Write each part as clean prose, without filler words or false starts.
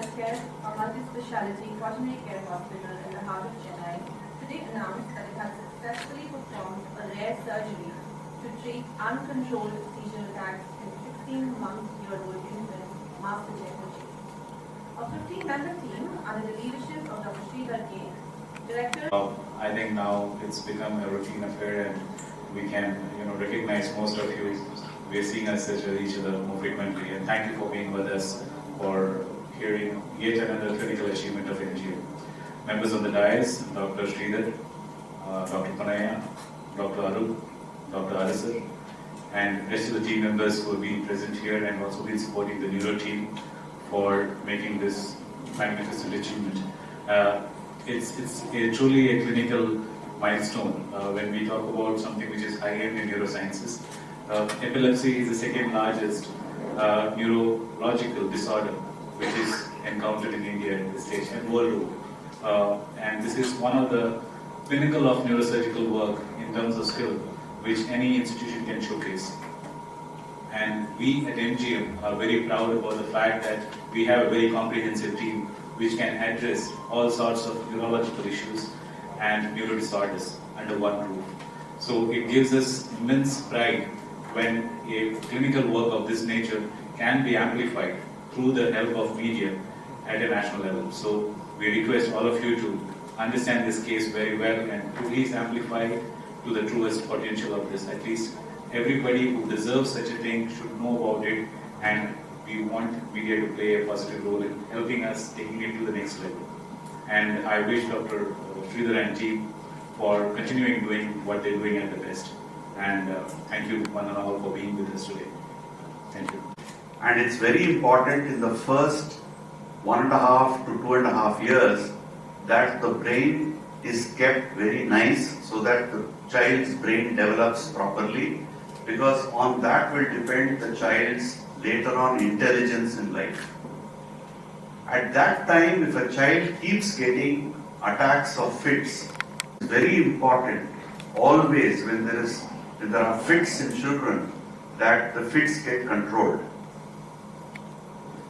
Healthcare, a multi-speciality quaternary care hospital in the heart of Chennai, today announced that it has successfully performed a rare surgery to treat uncontrolled seizure attacks in 16-month-old infant, Master Jayapurji. A 15-member team under the leadership of Dr. Sridhar K, Director. I think now it's become a routine affair, and we can, recognize most of you. We are seeing us each other more frequently, and thank you for being with us for hearing yet another critical achievement of NGO. Members of the dais, Dr. Sridhar, Dr. Panaya, Dr. Arup, Dr. Arisar, and rest of the team members who have been present here and also been supporting the neuro team for making this magnificent achievement. It's truly a clinical milestone when we talk about something which is high-end in neurosciences. Epilepsy is the second largest neurological disorder which is encountered in India at this stage and worldwide. And this is one of the pinnacle of neurosurgical work in terms of skill which any institution can showcase. And we at MGM are very proud about the fact that we have a very comprehensive team which can address all sorts of neurological issues and neuro disorders under one roof. So it gives us immense pride when a clinical work of this nature can be amplified through the help of media at a national level. So we request all of you to understand this case very well and to please amplify to the truest potential of this. At least everybody who deserves such a thing should know about it, and we want media to play a positive role in helping us taking it to the next level. And I wish Dr. Sridhar and team for continuing doing what they're doing at the best. And thank you one and all for being with us today. Thank you. And it's very important in the first 1.5 to 2.5 years that the brain is kept very nice so that the child's brain develops properly, because on that will depend the child's later on intelligence in life. At that time, if a child keeps getting attacks of fits, it's very important always when there are fits in children that the fits get controlled.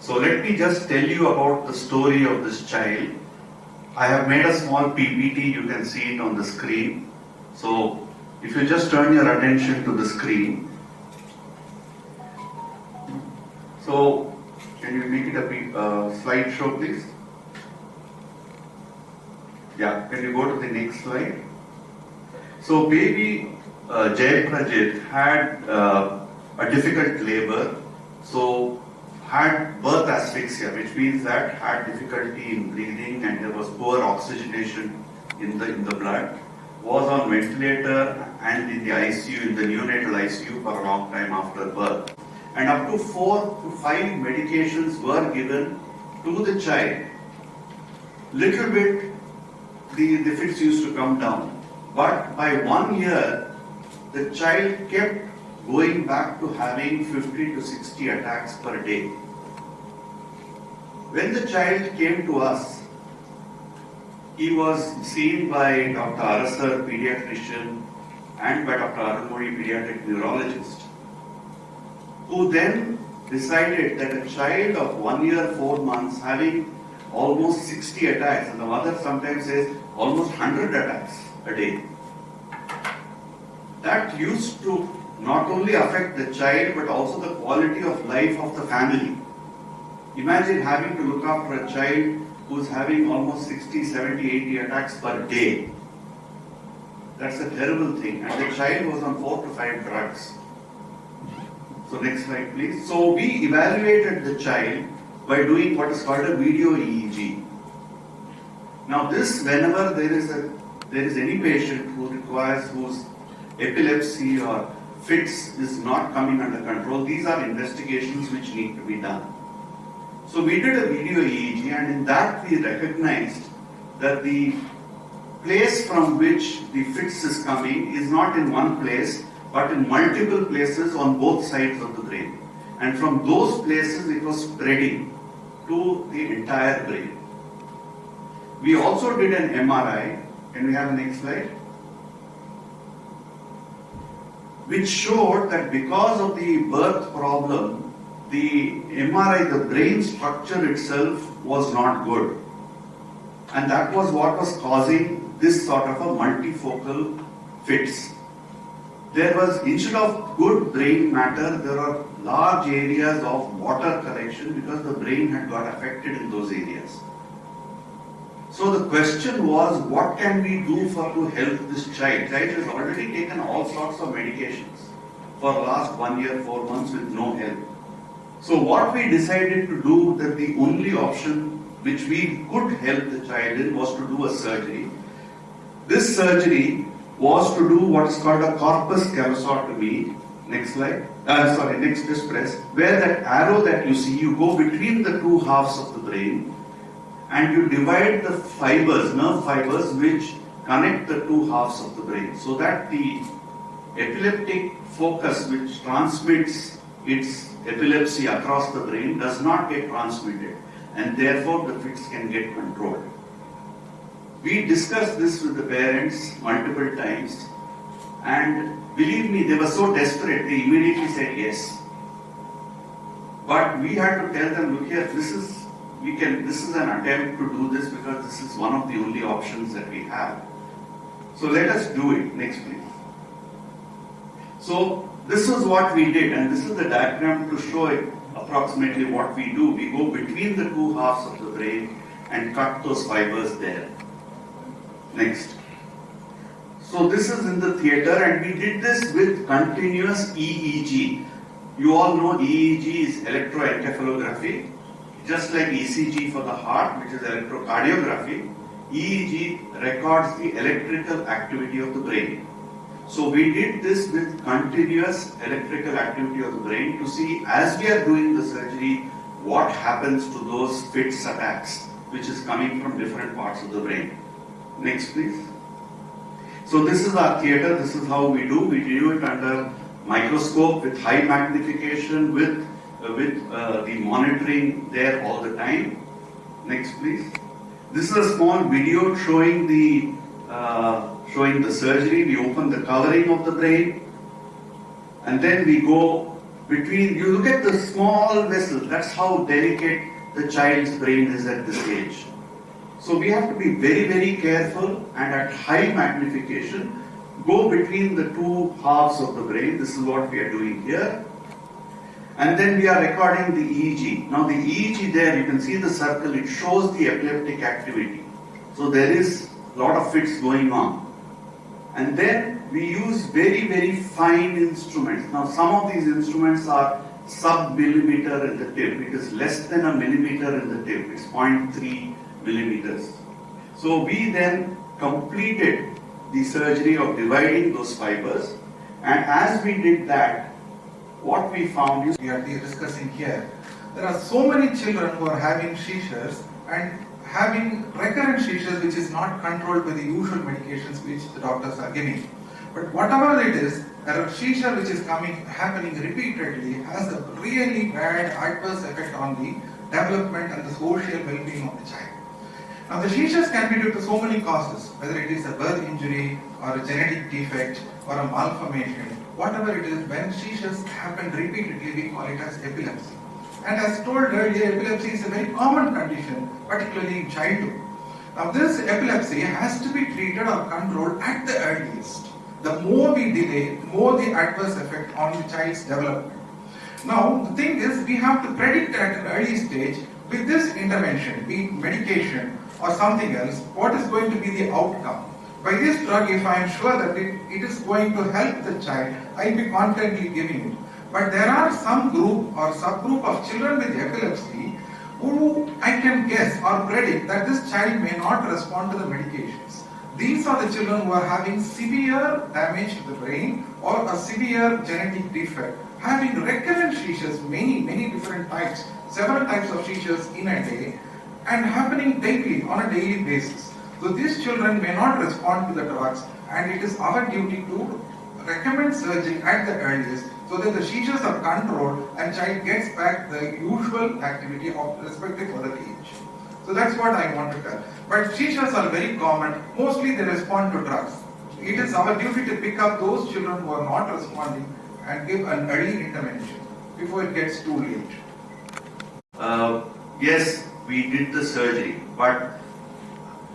So let me just tell you about the story of this child. I have made a small PPT, you can see it on the screen. So if you just turn your attention to the screen. So can you make it a slideshow, please? Yeah, can you go to the next slide? So baby Jayapurji had a difficult labor, so had birth asphyxia, which means that had difficulty in breathing and there was poor oxygenation in the blood, was on ventilator and in the ICU, in the neonatal ICU for a long time after birth. And up to 4 to 5 medications were given to the child. Little bit the fits used to come down. But by 1 year, the child kept going back to having 50 to 60 attacks per day. When the child came to us, he was seen by Dr. Arisar, pediatrician, and by Dr. Arunmozhi, pediatric neurologist, who then decided that a child of 1 year, 4 months having almost 60 attacks, and the mother sometimes says almost 100 attacks a day, that used to not only affect the child but also the quality of life of the family. Imagine having to look after a child who's having almost 60, 70, 80 attacks per day. That's a terrible thing. And the child was on 4 to 5 drugs. So next slide please. So we evaluated the child by doing what is called a video EEG. Now this, whenever there is any patient whose epilepsy or fits is not coming under control, these are investigations which need to be done. So we did a video EEG, and in that we recognized that the place from which the fits is coming is not in one place but in multiple places on both sides of the brain. And from those places it was spreading to the entire brain. We also did an MRI. Can we have the next slide? Which showed that because of the birth problem, the MRI, the brain structure itself was not good. And that was what was causing this sort of a multifocal fits. There was, instead of good brain matter, there are large areas of water collection because the brain had got affected in those areas. So the question was, what can we do to help this child? Child has already taken all sorts of medications for the last 1 year, 4 months with no help. So what we decided to do, that the only option which we could help the child in was to do a surgery. This surgery was to do what is called a corpus callosotomy. Next slide. Next just press. Where that arrow that you see, you go between the two halves of the brain and you divide the fibers, nerve fibers, which connect the two halves of the brain, so that the epileptic focus which transmits its epilepsy across the brain does not get transmitted, and therefore the fits can get controlled. We discussed this with the parents multiple times, and believe me, they were so desperate, they immediately said yes. But we had to tell them, look here, this is an attempt to do this because this is one of the only options that we have. So let us do it. Next, please. So this is what we did, and this is the diagram to show it approximately what we do. We go between the two halves of the brain and cut those fibers there. Next. So this is in the theater, and we did this with continuous EEG. You all know EEG is electroencephalography. Just like ECG for the heart, which is electrocardiography, EEG records the electrical activity of the brain. So we did this with continuous electrical activity of the brain to see, as we are doing the surgery, what happens to those fits attacks, which is coming from different parts of the brain. Next, please. So this is our theater. This is how we do. We do it under microscope with high magnification, with the monitoring there all the time. Next, please. This is a small video showing the surgery. We open the covering of the brain, and then we go between. You look at the small vessel. That's how delicate the child's brain is at this age. So we have to be very, very careful, and at high magnification, go between the two halves of the brain. This is what we are doing here. And then we are recording the EEG. Now the EEG there, you can see the circle, it shows the epileptic activity. So there is a lot of fits going on. And then we use very, very fine instruments. Now some of these instruments are sub-millimeter in the tip. It is less than a millimeter in the tip. It's 0.3 millimeters. So we then completed the surgery of dividing those fibers. And as we did that, what we found is, we are discussing here, there are so many children who are having seizures and having recurrent seizures which is not controlled by the usual medications which the doctors are giving. But whatever it is, a seizure which is happening repeatedly has a really bad adverse effect on the development and the social well-being of the child. Now the seizures can be due to so many causes, whether it is a birth injury or a genetic defect or a malformation. Whatever it is, when seizures happen repeatedly, we call it as epilepsy. And as told earlier, epilepsy is a very common condition, particularly in childhood. Now this epilepsy has to be treated or controlled at the earliest. The more we delay, the more the adverse effect on the child's development. Now the thing is, we have to predict at an early stage with this intervention, be it medication or something else, what is going to be the outcome. By this drug, if I am sure that it is going to help the child, I will be confidently giving it. But there are some group or subgroup of children with epilepsy who I can guess or predict that this child may not respond to the medications. These are the children who are having severe damage to the brain or a severe genetic defect, having recurrent seizures, many different types, several types of seizures in a day, and happening daily, on a daily basis. So these children may not respond to the drugs, and it is our duty to recommend surgery at the earliest so that the seizures are controlled and child gets back the usual activity of respective for the age. So that's what I want to tell. But seizures are very common. Mostly they respond to drugs. It is our duty to pick up those children who are not responding and give an early intervention. before it gets too late? Yes, we did the surgery, but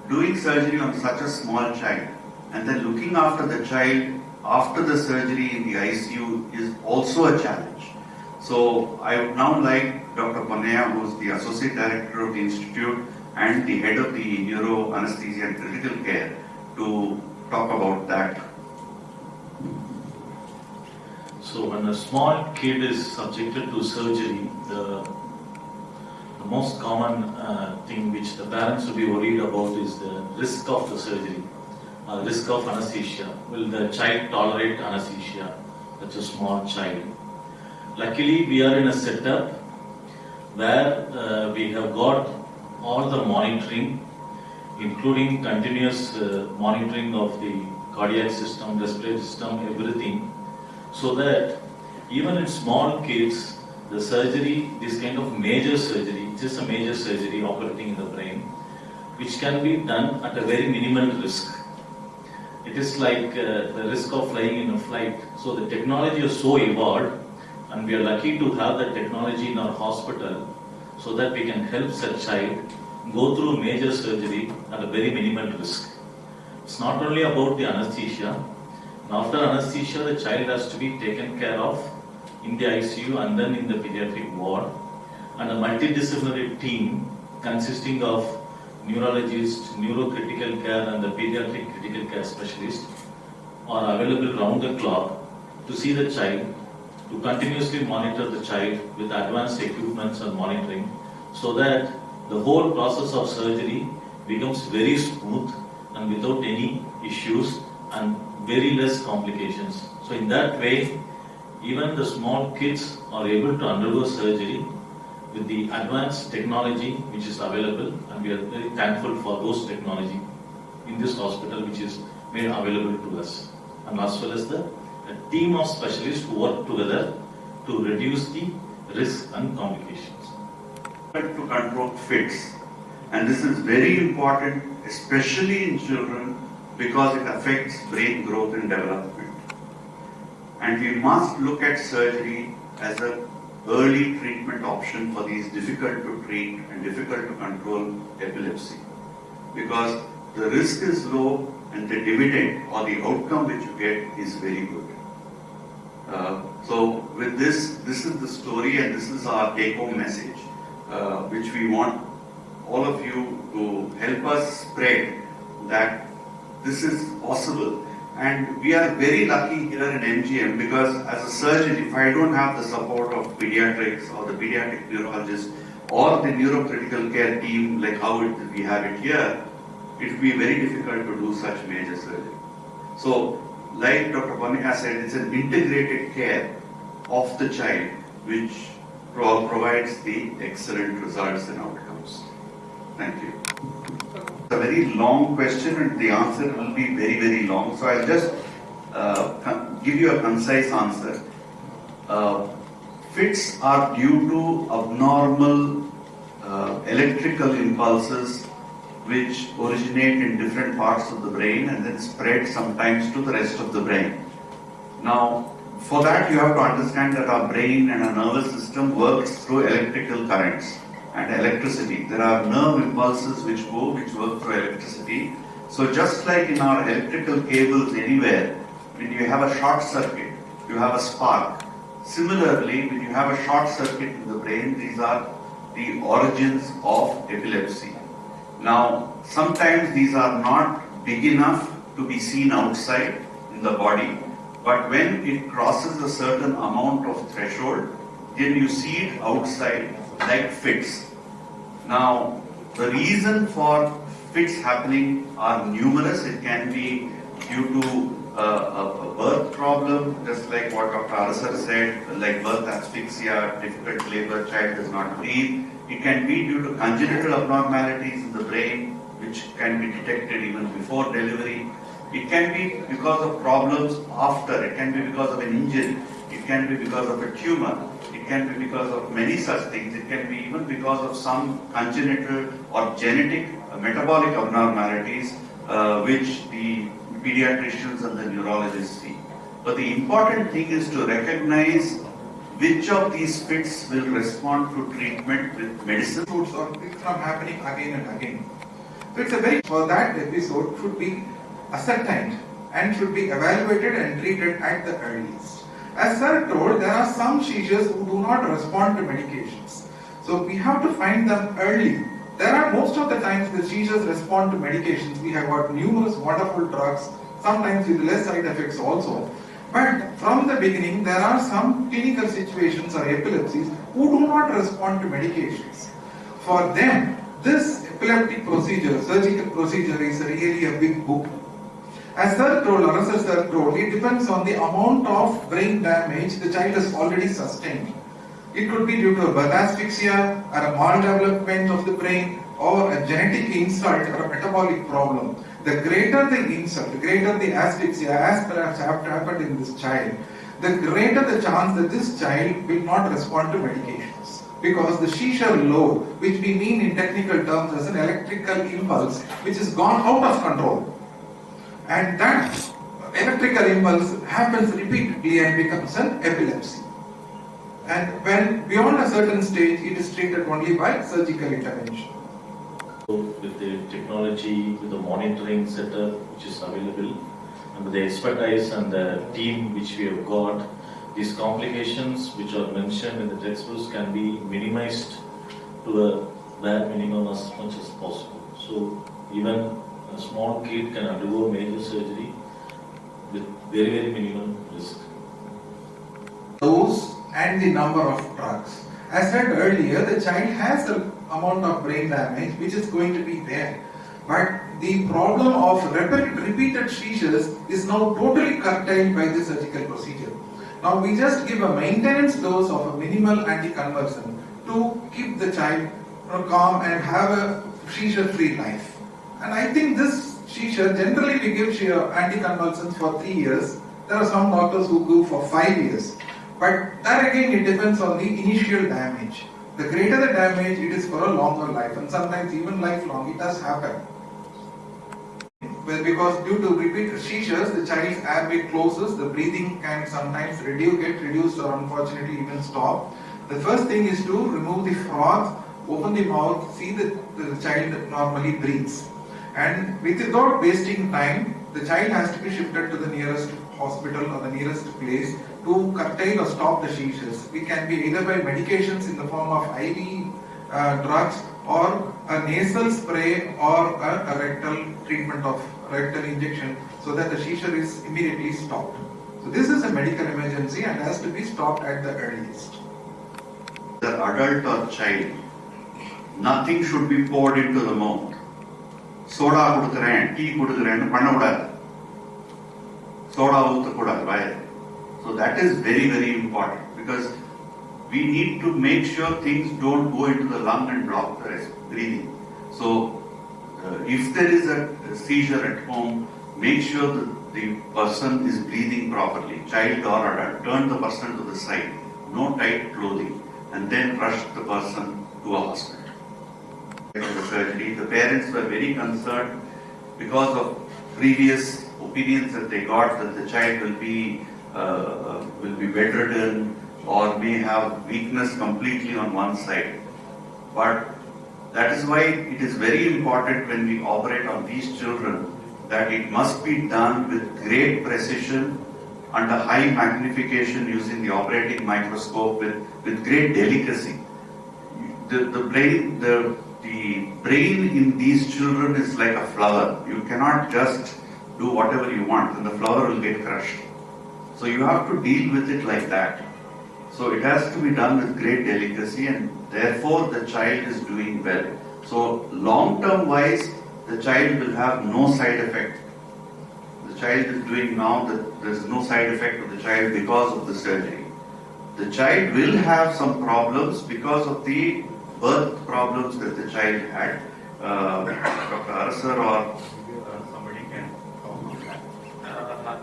doing surgery on such a small child and then looking after the child after the surgery in the ICU is also a challenge. So I would now like Dr. Ponnaiah, who is the Associate Director of the Institute and the Head of the Neuro Anesthesia and Critical Care, to talk about that. So when a small kid is subjected to surgery, the most common thing which the parents will be worried about is the risk of the surgery, risk of anesthesia. Will the child tolerate anesthesia? Such a small child. Luckily, we are in a setup where we have got all the monitoring, including continuous monitoring of the cardiac system, respiratory system, everything, so that even in small kids, the surgery, this kind of major surgery, just a major surgery operating in the brain, which can be done at a very minimal risk. It is like the risk of flying in a flight. So the technology is so evolved, and we are lucky to have the technology in our hospital so that we can help such child go through major surgery at a very minimal risk. It's not only about the anesthesia. After anesthesia, the child has to be taken care of in the ICU and then in the pediatric ward, and a multidisciplinary team consisting of neurologists, neurocritical care and the pediatric critical care specialist are available round the clock to see the child, to continuously monitor the child with advanced equipments and monitoring, so that the whole process of surgery becomes very smooth and without any issues and very less complications. So in that way, even the small kids are able to undergo surgery with the advanced technology which is available, and we are very thankful for those technology in this hospital which is made available to us, and as well as a team of specialists who work together to reduce the risk and complications. To control fits, and this is very important, especially in children, because it affects brain growth and development. And we must look at surgery as an early treatment option for these difficult to treat and difficult to control epilepsy, because the risk is low and the dividend or the outcome which you get is very good. So with this is the story, and this is our take-home message, which we want all of you to help us spread, that this is possible. And we are very lucky here in MGM, because as a surgeon, if I don't have the support of pediatrics or the pediatric neurologist or the neurocritical care team like how we have it here, it will be very difficult to do such major surgery. So, like Dr. Ponnaiah said, it's an integrated care of the child which provides the excellent results and outcomes. Thank you. It's a very long question and the answer will be very, very long. So I'll just give you a concise answer. Fits are due to abnormal electrical impulses which originate in different parts of the brain and then spread sometimes to the rest of the brain. Now, for that you have to understand that our brain and our nervous system works through electrical currents and electricity. There are nerve impulses which work through electricity. So just like in our electrical cables anywhere, when you have a short circuit, you have a spark. Similarly, when you have a short circuit in the brain, these are the origins of epilepsy. Now, sometimes these are not big enough to be seen outside in the body, but when it crosses a certain amount of threshold, then you see it outside like fits. Now, the reason for fits happening are numerous. It can be due to a birth problem, just like what Dr. Arasar said, like birth asphyxia, difficult labor, child does not breathe. It can be due to congenital abnormalities in the brain, which can be detected even before delivery. It can be because of problems after. It can be because of an injury. It can be because of a tumor. It can be because of many such things. It can be even because of some congenital or genetic metabolic abnormalities, which the pediatricians and the neurologists see. But the important thing is to recognize which of these fits will respond to treatment with medicine. Or it's from happening again and again. So it's a very, for that episode should be ascertained and should be evaluated and treated at the earliest. As sir told, there are some seizures who do not respond to medications. So we have to find them early. There are most of the times the seizures respond to medications. We have got numerous wonderful drugs, sometimes with less side effects also. But from the beginning, there are some clinical situations or epilepsies who do not respond to medications. For them, this epileptic procedure, surgical procedure, is really a big book. As sir told, Arasar sir told, it depends on the amount of brain damage the child has already sustained. It could be due to a birth asphyxia, or a maldevelopment of the brain, or a genetic insult or a metabolic problem. The greater the insult, the greater the asphyxia, as perhaps happened in this child, the greater the chance that this child will not respond to medications. Because the seizure load, which we mean in technical terms as an electrical impulse, which has gone out of control. And that electrical impulse happens repeatedly and becomes an epilepsy. And when beyond a certain stage, it is treated only by surgical intervention. So with the technology, with the monitoring setup which is available, and with the expertise and the team which we have got, these complications which are mentioned in the textbooks can be minimized to a bare minimum as much as possible. So even a small kid can undergo major surgery with very, very minimum risk. Dose and the number of drugs. As said earlier, the child has an amount of brain damage which is going to be there. But the problem of repeated seizures is now totally curtailed by the surgical procedure. Now we just give a maintenance dose of a minimal anticonvulsant to keep the child calm and have a seizure-free life. And I think this seizure, generally we give anticonvulsants for 3 years. There are some doctors who go for 5 years. But that again, it depends on the initial damage. The greater the damage, it is for a longer life, and sometimes even lifelong. It does happen. Well, because due to repeated seizures, the child's airway closes, the breathing can sometimes get reduced or unfortunately even stop. The first thing is to remove the froth, open the mouth, see that the child normally breathes. And without wasting time, the child has to be shifted to the nearest hospital or the nearest place to curtail or stop the seizures. It can be either by medications in the form of IV drugs or a nasal spray or a rectal treatment of rectal injection so that the seizure is immediately stopped. So this is a medical emergency and has to be stopped at the earliest. The adult or child, nothing should be poured into the mouth. Soda kudukuren, tea kudukuren pannakudadu. Soda ஊத்தக்கூடாது வாயில. So that is very, very important because we need to make sure things don't go into the lung and block the breathing. So if there is a seizure at home, make sure that the person is breathing properly, child or adult. Turn the person to the side, no tight clothing, and then rush the person to a hospital. The surgery, the parents were very concerned because of previous opinions that they got that the child will be bedridden or may have weakness completely on one side. But that is why it is very important when we operate on these children that it must be done with great precision under high magnification using the operating microscope with great delicacy. The brain in these children is like a flower. You cannot just do whatever you want and the flower will get crushed. So you have to deal with it like that. So it has to be done with great delicacy and therefore the child is doing well. So long-term wise, the child will have no side effect. The child is doing now that there is no side effect of the child because of the surgery. The child will have some problems because of the birth problems that the child had. Dr. Arasar or somebody can talk on that.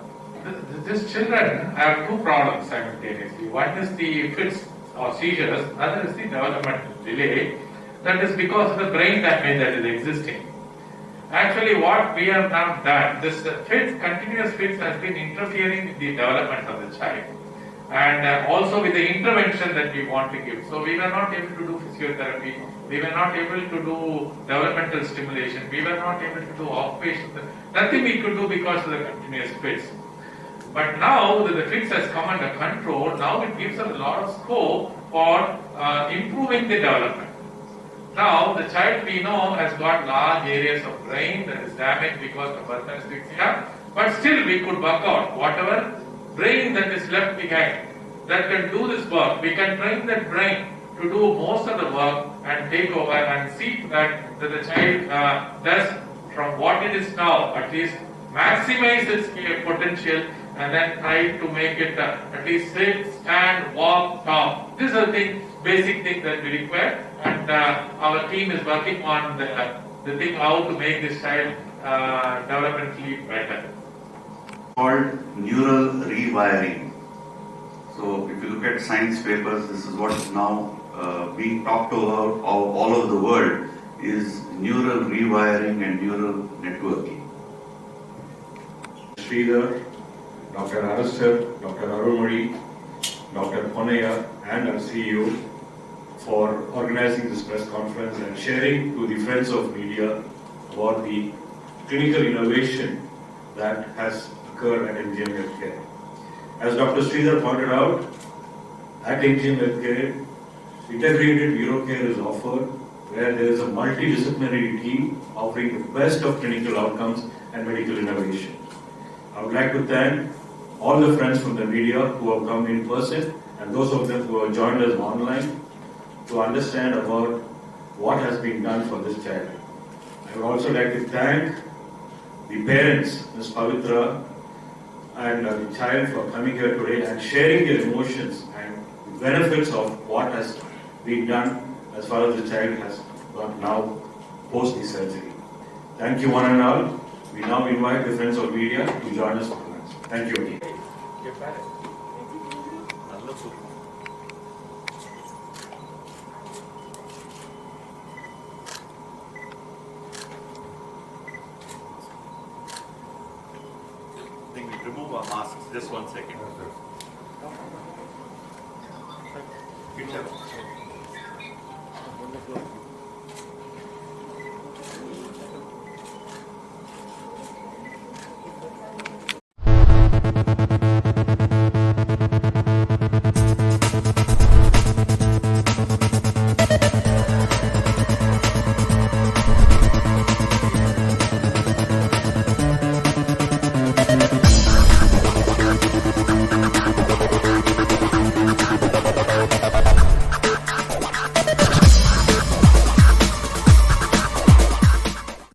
These children have two problems simultaneously. One is the fits or seizures, other is the developmental delay. That is because of the brain damage that is existing. Actually, what we have now done, this continuous fits has been interfering with the development of the child. and also with the intervention that we want to give. So we were not able to do physiotherapy, we were not able to do developmental stimulation, we were not able to do occupational, nothing we could do because of the continuous fits. But now that the fits has come under control, now it gives us a lot of scope for improving the development. Now the child we know has got large areas of brain that is damaged because of birth asphyxia, but still we could work out whatever brain that is left behind that can do this work. We can train that brain to do most of the work and take over and see that the child does from what it is now at least maximize its potential and then try to make it at least sit, stand, walk, talk. This is a thing, basic thing that we require, and our team is working on the thing how to make this child developmentally better. Called neural rewiring. So if you look at science papers, this is what is now being talked about all over the world is neural rewiring and neural networking. Sridhar, Dr. Alastair, Dr. Arulmozhi, Dr. Ponaya and our CEO for organizing this press conference and sharing to the friends of media about the clinical innovation that has occurred at MGM Healthcare. As Dr. Sridhar pointed out, at MGM Healthcare, integrated neurocare is offered where there is a multidisciplinary team offering the best of clinical outcomes and medical innovation. I would like to thank all the friends from the media who have come in person and those of them who have joined us online to understand about what has been done for this child. I would also like to thank the parents, Ms. Pavitra, and the child for coming here today and sharing their emotions and the benefits of what has been done as far as the child has got now post the surgery. Thank you one and all. We now invite the friends of media to join us for lunch. Thank you again. I think we remove our masks. Just 1 second. Good job.